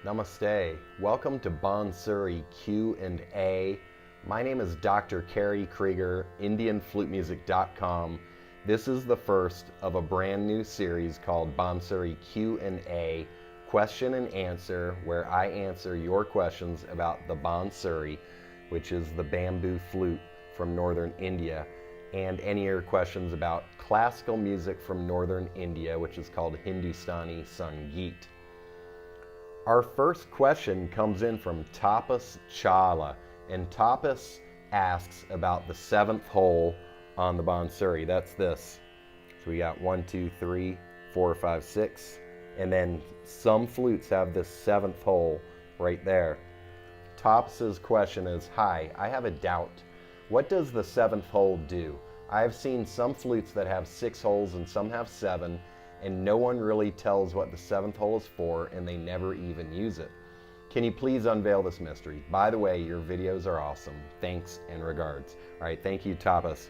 Namaste. Welcome to Bansuri Q A. My name is Dr. Kerry Kriger, IndianFluteMusic.com. This is the first of a brand new series called Bansuri Q A, question and answer, where I answer your questions about the Bansuri, which is the bamboo flute from northern India, and any of your questions about classical music from northern India, which is called Hindustani Sangeet. Our first question comes in from Tapas Chala, and Tapas asks about the seventh hole on the Bansuri. That's this. So we got 1, 2, 3, 4, 5, 6, and then some flutes have this seventh hole right there. Tapas's question is, hi, I have a doubt. What does the seventh hole do? I've seen some flutes that have 6 holes and some have 7, and no one really tells what the seventh hole is for, and they never even use it. Can you please unveil this mystery? By the way, your videos are awesome. Thanks and regards. All right, thank you, Tapas.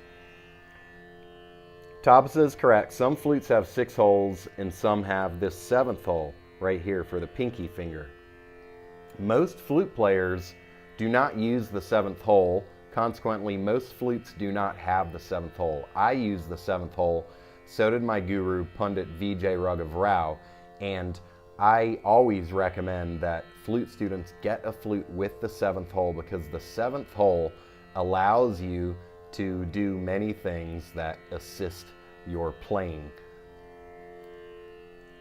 Tapas is correct. Some flutes have 6 holes and some have this seventh hole right here for the pinky finger. Most flute players do not use the seventh hole. Consequently, most flutes do not have the seventh hole. I use the seventh hole. So did my guru, Pandit Vijay Raghav Rao, and I always recommend that flute students get a flute with the seventh hole, because the seventh hole allows you to do many things that assist your playing.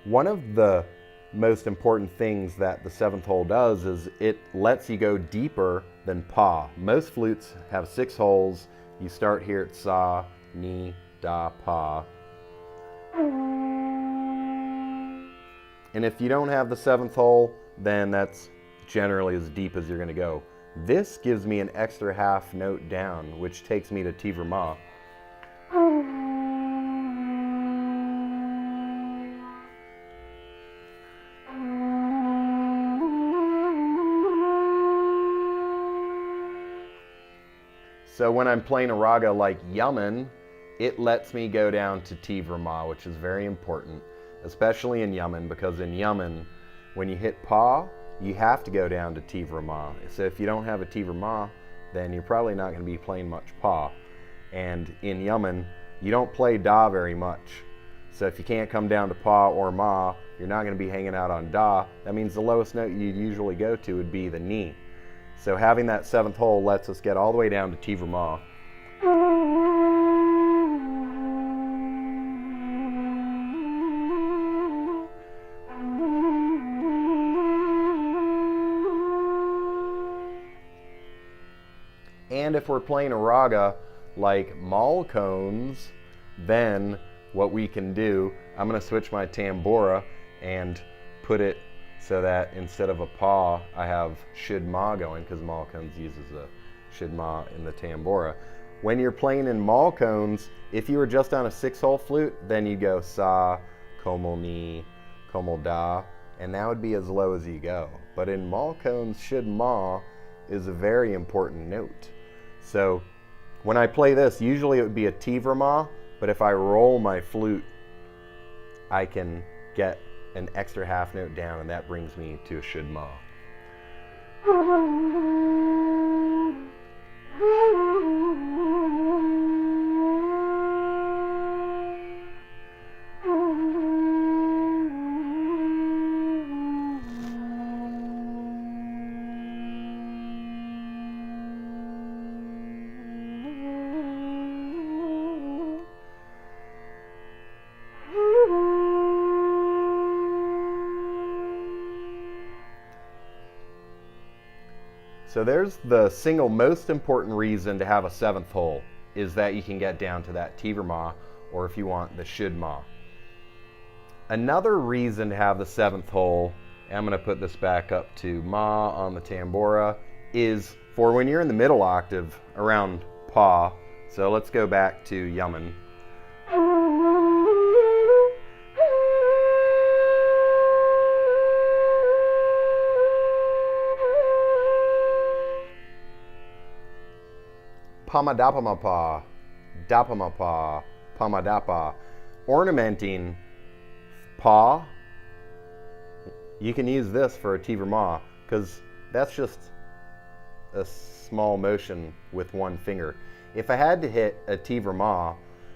One of the most important things that the seventh hole does is it lets you go deeper than pa. Most flutes have 6 holes. You start here at sa, ni, da, pa. And if you don't have the seventh hole, then that's generally as deep as you're going to go. This gives me an extra half note down, which takes me to tivra ma. So when I'm playing a raga like Yaman, it lets me go down to tivra ma, which is very important, especially in Yaman, because in Yaman, when you hit pa, you have to go down to tivra ma. So if you don't have a tivra ma, then you're probably not going to be playing much pa. And in Yaman, you don't play da very much. So if you can't come down to pa or ma, you're not going to be hanging out on da. That means the lowest note you'd usually go to would be the ni. So having that seventh hole lets us get all the way down to tivra ma. And if we're playing a raga like Malkones, then what we can do, I'm going to switch my tambura and put it so that instead of a pa, I have shid ma going, because Malkones uses a shid ma in the tambura. When you're playing in Malkones, if you were just on a 6-hole flute, then you go sa, komol ni, komol da, and that would be as low as you go. But in Malkones, shid ma is a very important note. So when I play this, usually it would be a tivra ma, but if I roll my flute, I can get an extra half note down, and that brings me to a shid ma. So there's the single most important reason to have a seventh hole, is that you can get down to that tivra ma, or if you want, the shid ma. Another reason to have the seventh hole, and I'm going to put this back up to ma on the tambura, is for when you're in the middle octave around pa. So let's go back to Yaman. Pamadapamapa, dapamapa, pamadapa. Ornamenting pa you can use this for a tivre-ma, because that's just a small motion with one finger. If I had to hit a tivre-ma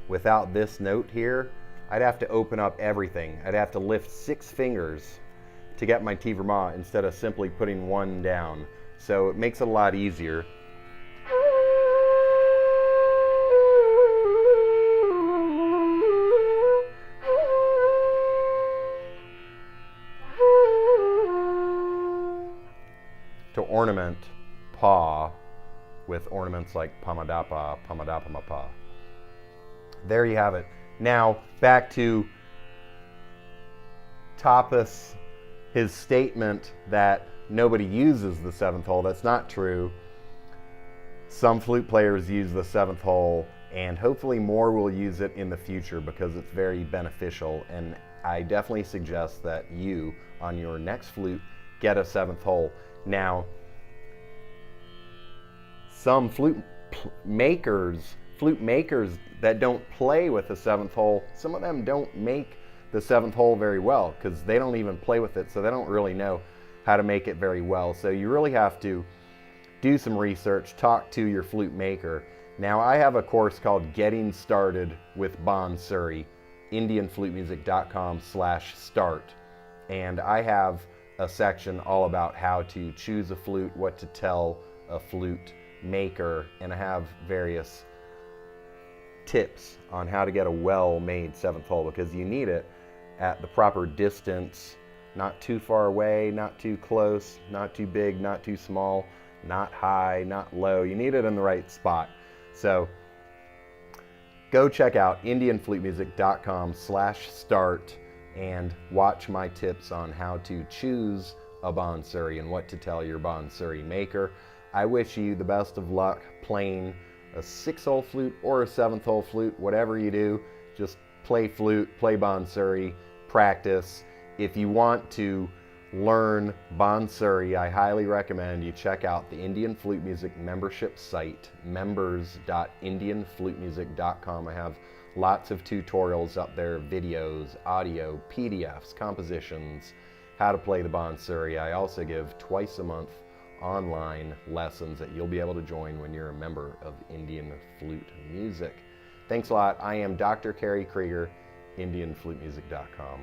without this note here, I'd have to open up everything. I'd have to lift 6 fingers to get my tivre-ma instead of simply putting one down. So it makes it a lot easier. To ornament pa with ornaments like pamadapa, pamadapamapa. There you have it. Now back to Tapas, his statement that nobody uses the 7th hole. That's not true. Some flute players use the 7th hole, and hopefully more will use it in the future because it's very beneficial. And I definitely suggest that you, on your next flute, get a 7th hole. Now, some flute makers that don't play with the 7th hole, some of them don't make the 7th hole very well because they don't even play with it, so they don't really know how to make it very well. So you really have to do some research, talk to your flute maker. Now, I have a course called Getting Started with Bansuri, indianflutemusic.com/start, and I have a section all about how to choose a flute, what to tell a flute maker, and I have various tips on how to get a well-made 7th hole, because you need it at the proper distance, not too far away, not too close, not too big, not too small, not high, not low. You need it in the right spot. So go check out indianflutemusic.com/start and watch my tips on how to choose a Bansuri and what to tell your Bansuri maker. I wish you the best of luck playing a 6-hole flute or a 7th hole flute. Whatever you do, just play flute, play Bansuri, practice. If you want to learn Bansuri, I highly recommend you check out the Indian Flute Music membership site, members.indianflutemusic.com. I have lots of tutorials up there, videos, audio, PDFs, compositions, how to play the Bansuri. I also give twice a month online lessons that you'll be able to join when you're a member of Indian Flute Music. Thanks a lot. I am Dr. Kerry Kriger, indianflutemusic.com.